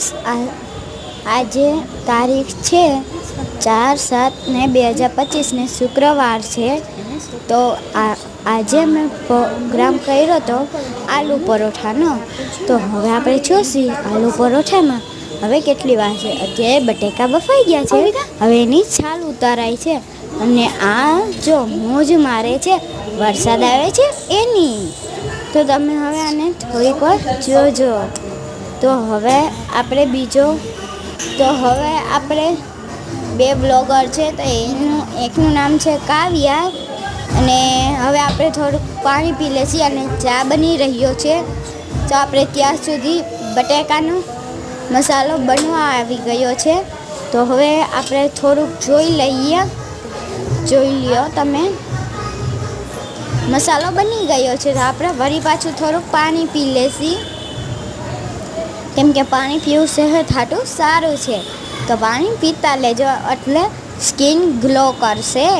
Guys આજે તારીખ છે 4/7/2025 ને શુક્રવાર છે। તો આજે મેં પ્રોગ્રામ કર્યો હતો આલુ પરોઠાનો। તો હવે આપણે જોશી આલુ પરોઠામાં હવે કેટલી વાર છે। અત્યારે બટેકા બફાઈ ગયા છે, હવે એની છાલ ઉતારાય છે અને આ જો મોજ મારે છે, વરસાદ આવે છે એની। તો તમે હવે આને થોડીક વાર જોજો। તો હવે આપણે બે બ્લોગર છે, તો એકનું નામ છે કાવ્યા અને હવે આપણે થોડુંક પાણી પી લેશી અને ચા બની રહ્યો છે। તો આપણે ત્યાં સુધી બટેકાનો મસાલો બનવા આવી ગયો છે। તો હવે આપણે થોડુંક જોઈ લ્યો તમે। મસાલો બની ગયો છે તો આપણે વળી પાછું થોડુંક પાણી પી લેશી, કેમ કે પાણી પીવું સેહત હાટું સારું છે। તો પાણી પીતા લેજો એટલે સ્કિન ગ્લો કરશે।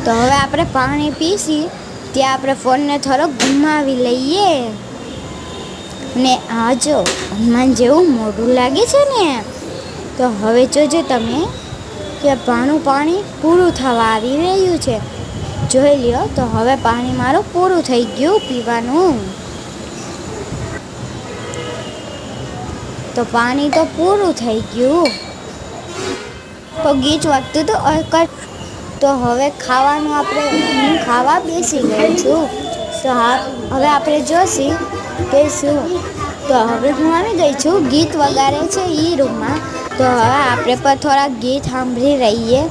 તો હવે આપણે પાણી પીશી ત્યાં આપણે ફોનને થોડોક ઘુમાવી લઈએ ને આ જો હનુમાન જેવું મોઢું લાગે છે ને। તો હવે જોજો તમે કે પાણી પૂરું થવા આવી રહ્યું છે, જોઈ લ્યો। તો હવે પાણી મારું પૂરું થઈ ગયું પીવાનું। તો પાણી તો પૂરું થઈ ગયું, તો ગીત વાગતું તો તો હવે ખાવાનું હું ખાવા બેસી ગઈ છું। તો હવે આપણે જોશી કે શું। તો હવે હું આવી ગઈ છું, ગીત વગાડે છે એ રૂમમાં। તો હવે આપણે પણ થોડા ગીત સાંભળી રહીએ।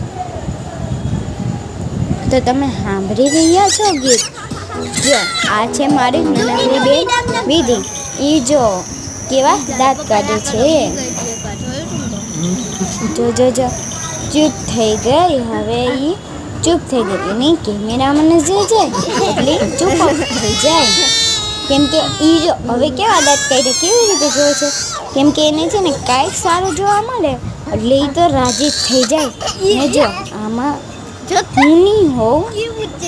તો તમે સાંભળી રહ્યા છો ગીત? જો આ છે મારી નાનકડી બેન વિધિ, એ જો કેવા દાંત કાઢે છે। જો ચૂપ થઈ ગઈ, હવે એ ચૂપ થઈ ગઈ, એની કેમેરામાં નજર જાય એટલે ચૂપ થઈ જાય, કેમ કે એ જો હવે કેવા દાંત કાઢે કેવી રીતે જોવે છે, કેમ કે એને છે ને કાંઈક સારું જોવા મળે એટલે એ તો રાજી થઈ જાય ને। જો આમાં હું નહીં હોઉં,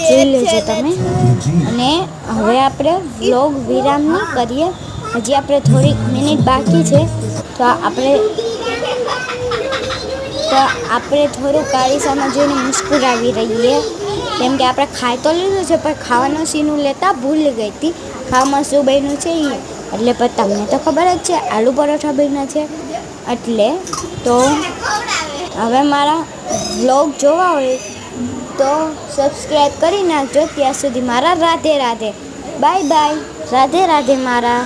જોઈ લેજો તમે। અને હવે આપણે વ્લોગ વિરામ નહીં કરીએ, હજી આપણે થોડીક મિનિટ બાકી છે। તો આપણે થોડું કાળી સામે જોઈને મુસ્કુરાવી રહીએ, કેમ કે આપણે ખાઈ તો લીધું છે પણ ખાવાનું સીનું લેતા ભૂલી ગઈ હતી। ખાવામાં શું બન્યું છે એ એટલે પણ તમને તો ખબર જ છે આલુ પરોઠા બન્યા છે એટલે। તો હવે મારા વ્લોગ જોવા હોય તો સબસ્ક્રાઈબ કરી નાખજો। ત્યાં સુધી મારા રાધે રાધે, બાય બાય, રાધે રાધે મારા।